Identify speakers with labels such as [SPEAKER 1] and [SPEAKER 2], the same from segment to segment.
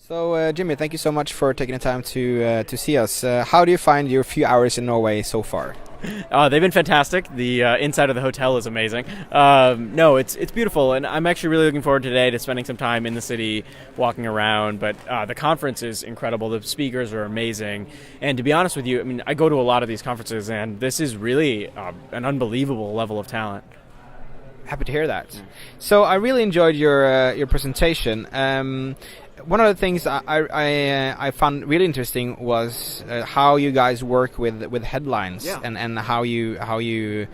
[SPEAKER 1] So, Jimmy, thank you so much for taking the time to see us. How do you find your few hours in Norway so far?
[SPEAKER 2] They've been fantastic. The inside of the hotel is amazing. No, it's beautiful, and I'm actually really looking forward today to spending some time in the city, walking around. But the conference is incredible. The speakers are amazing, and to be honest with you, I mean, I go to a lot of these conferences, and this is really an unbelievable level of talent.
[SPEAKER 1] Happy to hear that. So, I really enjoyed your presentation. One of the things I found really interesting was how you guys work with headlines, and how you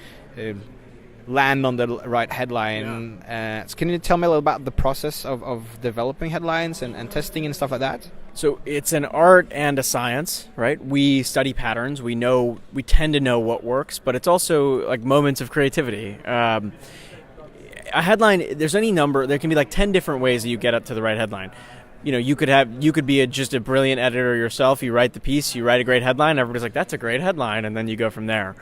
[SPEAKER 1] land on the right headline. So can you tell me a little about the process of developing headlines and testing and stuff like that?
[SPEAKER 2] So it's an art and a science, right? We study patterns. We tend to know what works, but it's also like moments of creativity. A headline, there can be like 10 different ways that you get up to the right headline. You know, you could be just a brilliant editor yourself. You write the piece, you write a great headline. Everybody's like, that's a great headline. And then you go from there.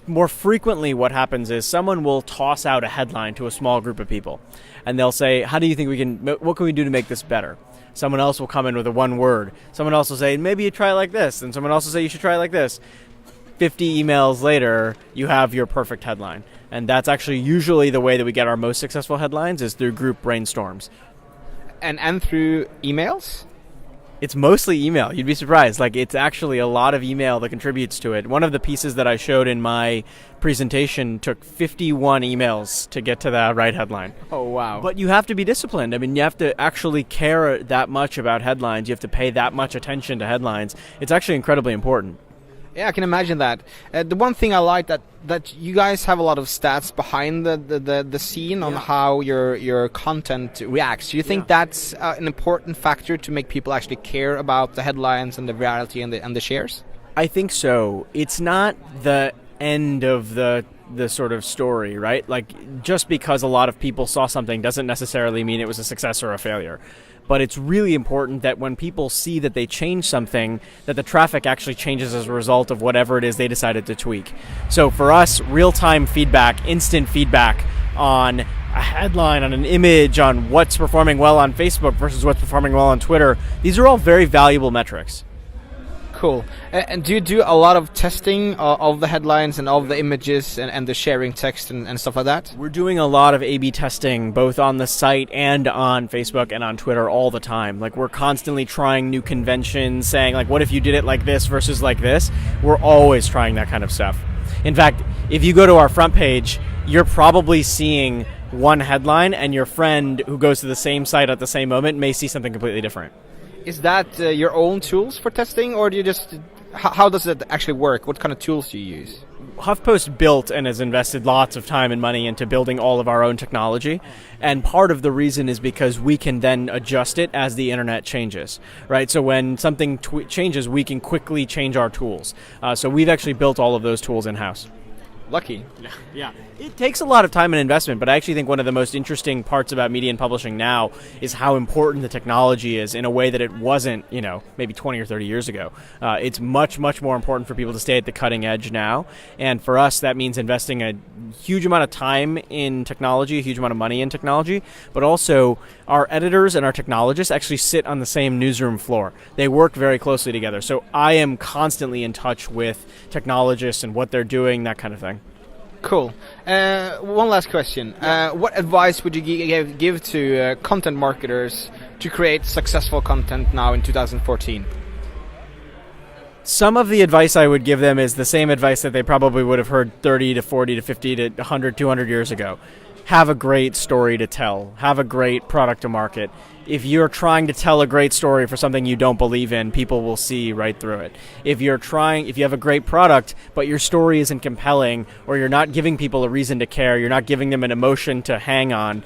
[SPEAKER 2] More frequently, what happens is someone will toss out a headline to a small group of people. And they'll say, what can we do to make this better? Someone else will come in with a one word. Someone else will say, maybe you try it like this. And someone else will say, you should try it like this. 50 emails later, you have your perfect headline. And that's actually usually the way that we get our most successful headlines is through group brainstorms.
[SPEAKER 1] And through emails?
[SPEAKER 2] It's mostly email. You'd be surprised. Like, it's actually a lot of email that contributes to it. One of the pieces that I showed in my presentation took 51 emails to get to that right headline.
[SPEAKER 1] Oh, wow.
[SPEAKER 2] But you have to be disciplined. I mean, you have to actually care that much about headlines. You have to pay that much attention to headlines. It's actually incredibly important.
[SPEAKER 1] Yeah, I can imagine that. The one thing I like that you guys have a lot of stats behind the scene on how your content reacts. Do you think that's an important factor to make people actually care about the headlines and the virality and the shares?
[SPEAKER 2] I think so. It's not the end of the sort of story, right? Like, just because a lot of people saw something doesn't necessarily mean it was a success or a failure. But it's really important that when people see that they change something, that the traffic actually changes as a result of whatever it is they decided to tweak. So for us, real-time feedback, instant feedback on a headline, on an image, on what's performing well on Facebook versus what's performing well on Twitter, these are all very valuable metrics.
[SPEAKER 1] Cool. And do you do a lot of testing of the headlines and of the images and the sharing text and stuff like that?
[SPEAKER 2] We're doing a lot of A/B testing, both on the site and on Facebook and on Twitter all the time. Like, we're constantly trying new conventions, saying, like, what if you did it like this versus like this? We're always trying that kind of stuff. In fact, if you go to our front page, you're probably seeing one headline, and your friend who goes to the same site at the same moment may see something completely different.
[SPEAKER 1] Is that your own tools for testing, or do you just... How does it actually work? What kind of tools do you use?
[SPEAKER 2] HuffPost built and has invested lots of time and money into building all of our own technology. And part of the reason is because we can then adjust it as the internet changes, right? So when something changes, we can quickly change our tools. So we've actually built all of those tools in-house.
[SPEAKER 1] Lucky.
[SPEAKER 2] Yeah. It takes a lot of time and investment, but I actually think one of the most interesting parts about media and publishing now is how important the technology is in a way that it wasn't, maybe 20 or 30 years ago. It's much, much more important for people to stay at the cutting edge now. And for us, that means investing a huge amount of time in technology, a huge amount of money in technology, but also our editors and our technologists actually sit on the same newsroom floor. They work very closely together. So I am constantly in touch with technologists and what they're doing, that kind of thing.
[SPEAKER 1] Cool. One last question. What advice would you give to content marketers to create successful content now in 2014?
[SPEAKER 2] Some of the advice I would give them is the same advice that they probably would have heard 30 to 40 to 50 to 100, 200 years ago. Have a great story to tell. Have a great product to market. If you're trying to tell a great story for something you don't believe in, people will see right through it. If you have a great product, but your story isn't compelling, or you're not giving people a reason to care, you're not giving them an emotion to hang on,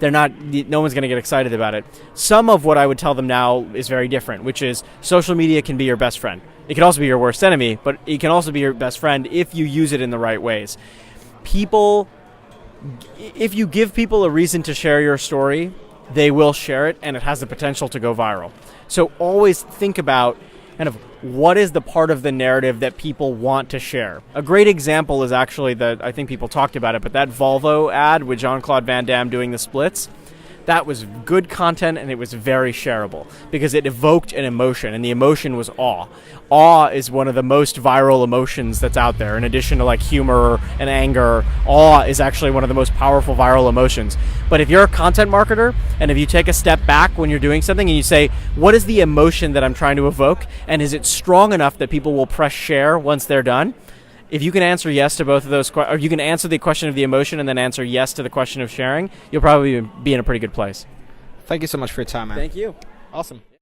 [SPEAKER 2] no one's going to get excited about it. Some of what I would tell them now is very different, which is social media can be your best friend. It can also be your worst enemy, but it can also be your best friend if you use it in the right ways. If you give people a reason to share your story, they will share it, and it has the potential to go viral. So always think about kind of what is the part of the narrative that people want to share. A great example is actually I think people talked about it, but that Volvo ad with Jean-Claude Van Damme doing the splits, that was good content, and it was very shareable because it evoked an emotion, and the emotion was awe. Awe is one of the most viral emotions that's out there. In addition to like humor and anger, awe is actually one of the most powerful viral emotions. But if you're a content marketer, and if you take a step back when you're doing something and you say, what is the emotion that I'm trying to evoke, and is it strong enough that people will press share once they're done? If you can answer yes to both of those, or you can answer the question of the emotion and then answer yes to the question of sharing, you'll probably be in a pretty good place.
[SPEAKER 1] Thank you so much for your time, man.
[SPEAKER 2] Thank you.
[SPEAKER 1] Awesome.